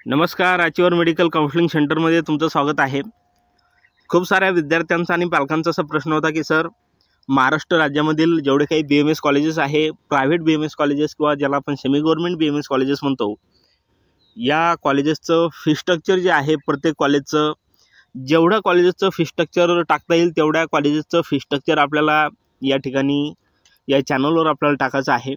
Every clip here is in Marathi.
नमस्कार, आचीवर मेडिकल काउन्सिलिंग सेंटरमध्ये तुमचं स्वागत आहे। खूप साऱ्या विद्यार्थ्यांचा आणि पालकांचा असा प्रश्न होता की सर, महाराष्ट्र राज्यामधील जेवढे काही BMS कॉलेजेस आहे, प्रायव्हेट BMS कॉलेजेस किंवा ज्याला आपण सेमी गव्हर्नमेंट BMS कॉलेजेस म्हणतो, या कॉलेजेसचं फी स्ट्रक्चर जे आहे प्रत्येक कॉलेजचं, जेवढं कॉलेजेसचं फी स्ट्रक्चर टाकता येईल तेवढ्या कॉलेजेसचं फी स्ट्रक्चर आपल्याला या ठिकाणी या चॅनलवर आपल्याला टाकायचं आहे।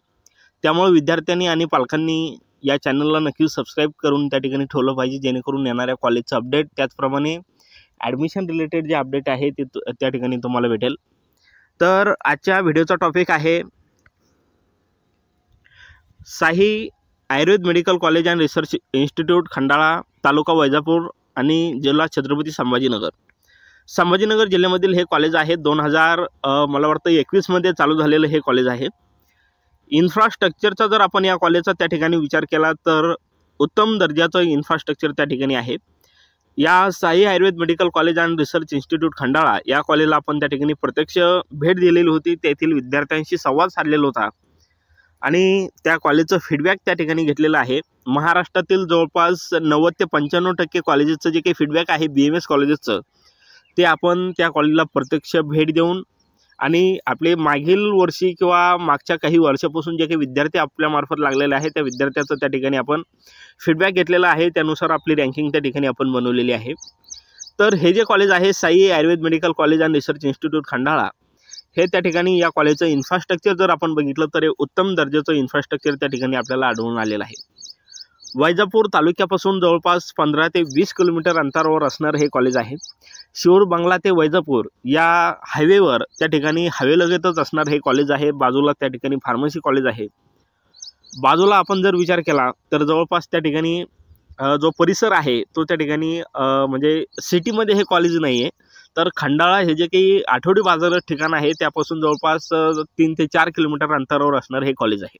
त्यामुळे विद्यार्थ्यांनी आणि पालकांनी या चॅनलला नक्की सबस्क्राइब करून त्या ठिकाणी ठेवलं पाहिजे, जेणेकरून येणाऱ्या कॉलेजचं अपडेट त्याचप्रमाणे ॲडमिशन रिलेटेड जे अपडेट आहे ते त्या ठिकाणी तुम्हाला भेटेल। तर आजच्या व्हिडिओचा टॉपिक आहे Sai Ayurved medical college and research institute, Khandala, taluka Vaijapur आणि जिल्हा छत्रपती संभाजीनगर। संभाजीनगर जिल्ह्यामधील हे कॉलेज आहे। 2021 मध्ये चालू झालेलं हे कॉलेज आहे। इन्फ्रास्ट्रक्चरचा जर आपण या कॉलेजचा त्या ठिकाणी विचार केला तर उत्तम दर्जाचं इन्फ्रास्ट्रक्चर त्या ठिकाणी आहे। या Sai Ayurved medical college and research institute Khandala या कॉलेजला आपण त्या ठिकाणी प्रत्यक्ष भेट दिलेली होती, तेथील विद्यार्थ्यांशी संवाद साधलेला होता आणि त्या कॉलेजचं फीडबॅक त्या ठिकाणी घेतलेलं आहे। महाराष्ट्रातील जवळपास 90 ते 95% कॉलेजेसचं जे काही फीडबॅक आहे BMS कॉलेजेसचं, ते आपण त्या कॉलेजला प्रत्यक्ष भेट देऊन आणि आपले मागील वर्षी किंवा मागच्या काही वर्षापासून जे काही विद्यार्थी आपल्यामार्फत लागलेले आहेत त्या विद्यार्थ्याचं त्या ठिकाणी आपण फीडबॅक घेतलेला आहे। त्यानुसार आपली रँकिंग त्या ठिकाणी आपण बनवलेली आहे। तर हे जे कॉलेज आहे Sai Ayurved medical college and research institute Khandala, हे त्या ठिकाणी या कॉलेजचं इन्फ्रास्ट्रक्चर जर आपण बघितलं तर उत्तम दर्जाचं इन्फ्रास्ट्रक्चर त्या ठिकाणी आपल्याला आढळून आलेलं आहे। वैजापूर तालुक्यापासून जवळपास 15 ते 20 किलोमीटर अंतरावर असणारं हे कॉलेज आहे। शिरूर बंगला ते वैजापूर या हायवेवर त्या ठिकाणी हायवेलगतच असणार हे कॉलेज आहे। बाजूला त्या ठिकाणी फार्मसी कॉलेज आहे। बाजूला आपण जर विचार केला तर जवळपास त्या ठिकाणी जो परिसर आहे तो त्या ठिकाणी म्हणजे सिटीमध्ये हे कॉलेज नाही आहे, तर खंडाळा हे जे काही आठवडी बाजार ठिकाण आहे त्यापासून जवळपास 3 ते 4 किलोमीटर अंतरावर असणार हे कॉलेज आहे।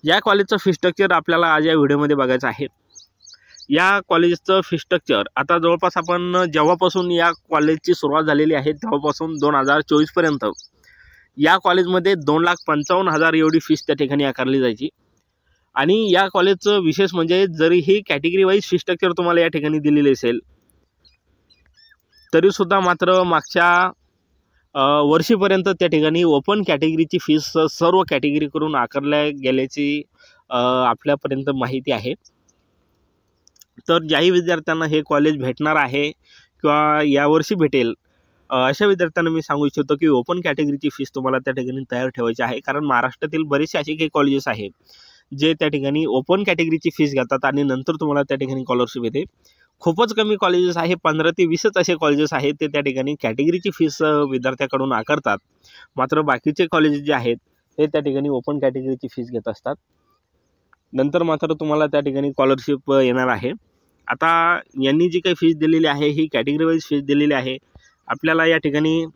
या कॉलेजचं फी स्ट्रक्चर आपल्याला आज या व्हिडिओमध्ये बघायचं आहे। या कॉलेजचं फी स्ट्रक्चर आता जवळपास आपण जेव्हापासून या कॉलेजची सुरुवात झालेली आहे तेव्हापासून 2024 पर्यंत या कॉलेजमध्ये 2,55,000 एवढी फीस त्या ठिकाणी आकारली जायची। आणि या कॉलेजचं विशेष म्हणजे जरी ही कॅटेगरी वाईज फी स्ट्रक्चर तुम्हाला या ठिकाणी दिलेली असेल तरीसुद्धा मात्र मागच्या वर्षीपर्यंत त्या ठिकाणी ओपन कॅटेगरीची फीस सर्व कॅटेगरी करून आकारल्या गेल्याची आपल्यापर्यंत माहिती आहे। तर ज्याही विद्यार्थ्यांना हे कॉलेज भेटणार आहे किंवा यावर्षी भेटेल अशा विद्यार्थ्यांना मी सांगू इच्छितो की ओपन कॅटेगरीची फीस तुम्हाला त्या ठिकाणी तयार ठेवायची आहे, कारण महाराष्ट्रातील बरेचसे असे काही कॉलेजेस आहेत जे त्या ठिकाणी ओपन कॅटेगरीची फीस घेतात आणि नंतर तुम्हाला त्या ठिकाणी स्कॉलरशिप येते। खूपच कमी कॉलेजेस आहे, 15 ते 20च असे कॉलेजेस आहेत ते त्या ठिकाणी कॅटेगरीची फीस विद्यार्थ्याकडून आकारतात, मात्र बाकीचे कॉलेजेस जे आहेत ते त्या ठिकाणी ओपन कॅटेगरीची फीस घेत असतात। नंतर मात्र तुम्हाला त्या ठिकाणी स्कॉलरशिप येणार आहे। आता यांनी जी काही फीस दिलेली आहे ही कॅटेगरी वाईज फीस दिलेली आहे। आपल्याला या ठिकाणी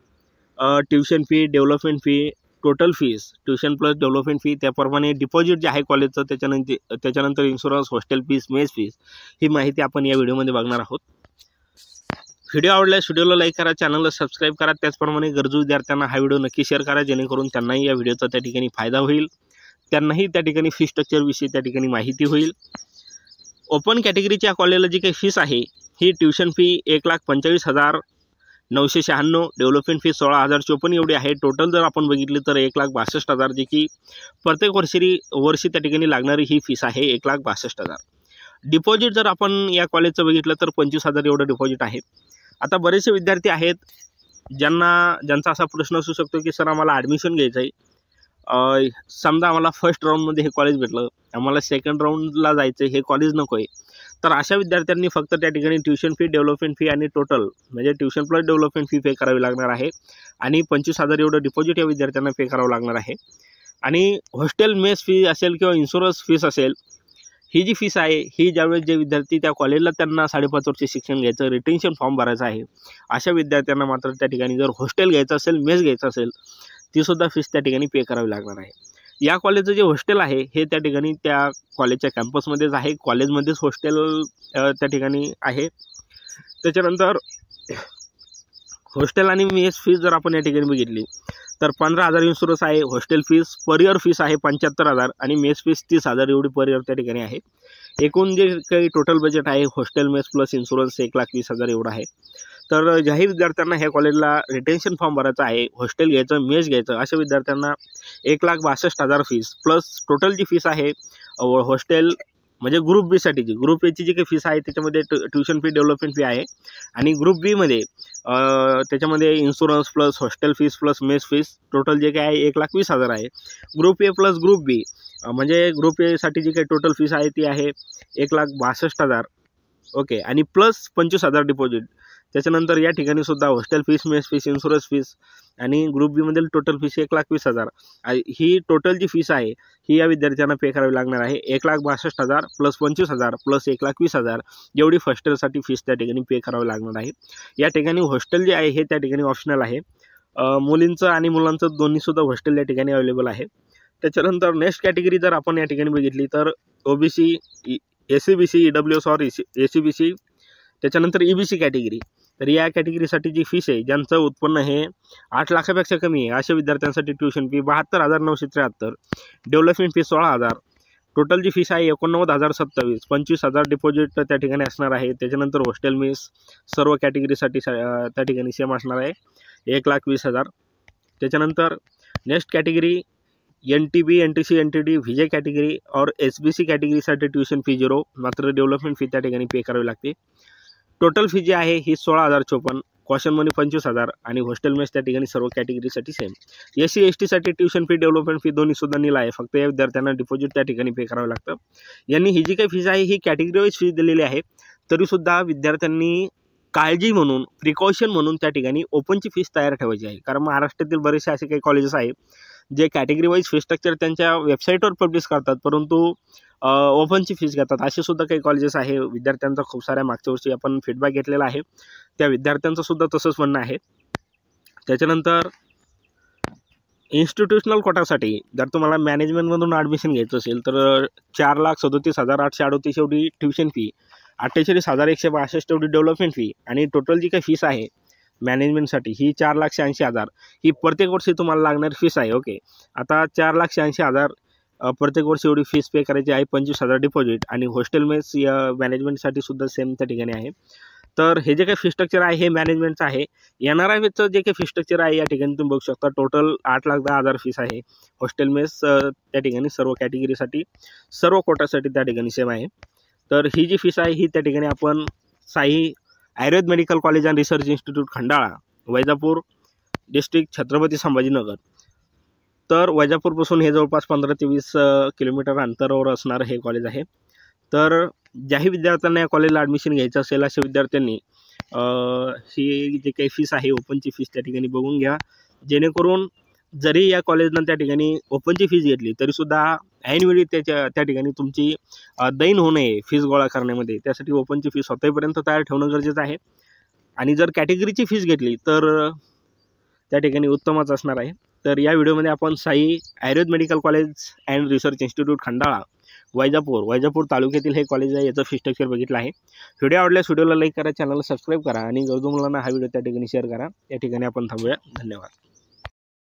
tuition fee, development fee, total fees, tuition plus development fee, त्याप्रमाणे डिपॉझिट जे आहे कॉलेजचं, त्याच्यानंतर insurance, hostel fees, mess fees, ही माहिती आपण या व्हिडिओमध्ये बघणार आहोत। व्हिडिओ आवडल्यास व्हिडिओला लाईक करा, चॅनलला सबस्क्राईब करा, त्याचप्रमाणे गरजू विद्यार्थ्यांना हा व्हिडिओ नक्की शेअर करा, जेणेकरून त्यांनाही या व्हिडिओचा त्या ठिकाणी फायदा होईल, त्यांनाही त्या ठिकाणी फी स्ट्रक्चरविषयी त्या ठिकाणी माहिती होईल। ओपन कॅटेगरीच्या कॉलेजला जी काही फीस आहे ही ट्युशन फी 1,45,996, डेव्हलपमेंट फी 16,054 एवढी आहे। टोटल जर आपण बघितली तर 1,62,000 जी की प्रत्येक वर्षी त्या ठिकाणी लागणारी ही फीस आहे 1,62,000। डिपॉझिट जर आपण या कॉलेजचं बघितलं तर 25,000 एवढं डिपॉझिट आहे। आता बरेचसे विद्यार्थी आहेत ज्यांचा असा प्रश्न असू शकतो की सर आम्हाला ॲडमिशन घ्यायचं आहे, समजा आम्हाला फर्स्ट राऊंडमध्ये हे कॉलेज भेटलं, आम्हाला सेकंड राऊंडला जायचं हे कॉलेज नको आहे, तर अशा विद्यार्थ्यांनी फक्त त्या ठिकाणी ट्युशन फी, डेव्हलपमेंट फी आणि टोटल म्हणजे ट्युशन प्लस डेव्हलपमेंट फी पे करावी लागणार आहे आणि 25,000 एवढं डिपॉझिट या विद्यार्थ्यांना पे करावं लागणार आहे। आणि हॉस्टेल, मेस फी असेल किंवा इन्शुरन्स फीस असेल, ही जी फीस आहे ही ज्यावेळेस जे विद्यार्थी त्या कॉलेजला त्यांना 5.5 वर्ष शिक्षण घ्यायचं, रिटेन्शन फॉर्म भरायचा आहे, अशा विद्यार्थ्यांना मात्र त्या ठिकाणी जर हॉस्टेल घ्यायचं असेल, मेस घ्यायचं असेल, तीसुद्धा फीस त्या ठिकाणी पे करावी लागणार आहे। या कॉलेजचं जे हॉस्टेल आहे हे त्या ठिकाणी त्या कॉलेजच्या कॅम्पसमध्येच आहे, कॉलेजमध्येच हॉस्टेल त्या ठिकाणी आहे। त्याच्यानंतर हॉस्टेल आणि मेस फीस जर आपण या ठिकाणी बघितली तर 15,000 इन्शुरन्स आहे, hostel fees per year fees आहे 75,000 आणि मेस फीस 30,000 एवढी पर इयर त्या ठिकाणी आहे। एकूण जे काही टोटल बजेट आहे हॉस्टेल मेस प्लस इन्शुरन्स 1,20,000 एवढं आहे. तर ज्याही विद्यार्थ्यांना ह्या कॉलेजला रिटेन्शन फॉर्म भरायचा आहे, हॉस्टेल घ्यायचं, मेस घ्यायचं, अशा विद्यार्थ्यांना 1,62,000 फीस प्लस टोटल जी फीस आहे हॉस्टेल म्हणजे ग्रुप बी साठीची, ग्रुप एची जी काही फीस आहे त्याच्यामध्ये ट्युशन फी, डेव्हलपमेंट फी आहे आणि ग्रुप बीमध्ये त्याच्यामध्ये insurance plus hostel fees plus mess fees total जे काही आहे 1,20,000 आहे. ग्रुप ए प्लस ग्रुप बी म्हणजे ग्रुप एसाठी जी काही टोटल फीस आहे ती आहे 1,62,000 ओके आणि प्लस 25,000 डिपॉझिट. त्याच्यानंतर या ठिकाणी सुद्धा hostel fees, mess fees, insurance fees आणि ग्रुप बीमधील टोटल फीस 1,20,000. ही टोटल जी फीस आहे ही या विद्यार्थ्यांना पे करावी लागणार आहे. 1,62,000 प्लस 25,000 प्लस 1,20,000 एवढी फर्स्ट इयरसाठी फीस त्या ठिकाणी पे करावी लागणार आहे. या ठिकाणी हॉस्टेल जे आहे हे त्या ठिकाणी ऑप्शनल आहे. मुलींचं आणि मुलांचं दोन्हीसुद्धा हॉस्टेल या ठिकाणी अवेलेबल आहे. त्याच्यानंतर नेक्स्ट कॅटेगरी जर आपण या ठिकाणी बघितली तर OBC, SCBC, EWS और ACBC, त्याच्यानंतर EBC कॅटेगरी. तर या कॅटेगरीसाठी जी फीस आहे, ज्यांचं उत्पन्न हे 8 लाखापेक्षा कमी आहे अशा विद्यार्थ्यांसाठी tuition fee 72,973, development fee 16,000, total जी फीस आहे 89,027, 25,000 डिपॉझिट त्या ठिकाणी असणार आहे. त्याच्यानंतर हॉस्टेल मेस सर्व कॅटेगरीसाठी त्या ठिकाणी सेम असणार आहे 1,20,000. त्याच्यानंतर next category NTB, NTC, NTD, VJ category और SBC कॅटेगरीसाठी ट्युशन फी 0, मात्र डेव्हलपमेंट फी त्या ठिकाणी पे करावी लागते. टोटल फी जी आहे ही 16,054, कॉशन मनी 25,000 आणि हॉस्टेल मेस त्या ठिकाणी सर्व कॅटेगरीसाठी सेम. SC ST साठी ट्युशन फी, डेव्हलपमेंट फी दोन्हीसुद्धा नील आहे. फक्त या विद्यार्थ्यांना डिपॉझिट त्या ठिकाणी पे करावं लागतं. यांनी ही जी काही फीस आहे ही कॅटेगरी वाईज फीस दिलेली आहे. तरीसुद्धा विद्यार्थ्यांनी काळजी म्हणून, प्रिकॉशन म्हणून त्या ठिकाणी ओपनची फीस तयार ठेवायची आहे. कारण महाराष्ट्रातील बरेचसे असे काही कॉलेजेस आहेत जे कॅटेगरी वाईज फी स्ट्रक्चर त्यांच्या वेबसाईटवर पब्लिश करतात, परंतु ओपनची फीस घेतात. असे सुद्धा काही कॉलेजेस आहे. विद्यार्थ्यांचा खूप साऱ्या मागच्या वर्षी आपण फीडबॅक घेतलेला आहे, त्या विद्यार्थ्यांचं सुद्धा तसंच म्हणणं आहे. त्याच्यानंतर इन्स्टिट्यूशनल कोटासाठी जर तुम्हाला मॅनेजमेंटमधून ॲडमिशन घ्यायचं असेल तर 4,37,838 एवढी ट्युशन फी, 48,162 एवढी डेव्हलपमेंट फी आणि टोटल जी काही फीस आहे मॅनेजमेंटसाठी ही 4,86,000 ही प्रत्येक वर्षी तुम्हाला लागणारी फीस आहे. ओके, आता 4,86,000 प्रत्येक वर्षी एवढी फीस पे करायची आहे. 25,000 डिपॉझिट आणि हॉस्टेल मेस या मॅनेजमेंटसाठी सुद्धा सेम त्या ठिकाणी आहे. तर हे जे काही फी स्ट्रक्चर आहे हे मॅनेजमेंटचं आहे. NRIचं जे काही फी स्ट्रक्चर आहे या ठिकाणी तुम्ही बघू शकता. टोटल 8,10,000 फीस आहे. हॉस्टेल मेस त्या ठिकाणी सर्व कॅटेगरीसाठी, सर्व कोटासाठी त्या ठिकाणी सेम आहे. तर ही जी फीस आहे ही त्या ठिकाणी आपण Sai Ayurved medical college and research institute Khandala, Vaijapur district, Chhatrapati Sambhajinagar. तर वैजापूरपासून हे जवळपास 15 ते 20 किलोमीटर अंतरावर असणारं हे कॉलेज आहे. तर ज्याही विद्यार्थ्यांना या कॉलेजला ॲडमिशन घ्यायचं असेल अशा विद्यार्थ्यांनी ही जी काही फीस आहे ओपनची फीस त्या ठिकाणी बघून घ्या, जेणेकरून जरी या कॉलेजनं त्या ठिकाणी ओपनची फीस घेतली तरीसुद्धा ऐनवेळी त्या ठिकाणी तुमची दैन होऊ नये फीस गोळा करण्यामध्ये. त्यासाठी ओपनची फीस स्वतःपर्यंत तयार ठेवणं गरजेचं आहे. आणि जर कॅटेगरीची फीस घेतली तर त्या ठिकाणी उत्तमच असणार आहे. तर या व्हिडिओमध्ये आपण Sai Ayurved medical college and research institute Khandala, Vaijapur तालुक्यातील हे कॉलेज आहे, याचं फी स्ट्रक्चर बघितलं आहे. व्हिडिओ आवडल्यास व्हिडिओला लाईक करा, चॅनलला सबस्क्राईब करा आणि गरजू मुलांना हा व्हिडिओ त्या ठिकाणी शेअर करा. या ठिकाणी आपण थांबूया. धन्यवाद.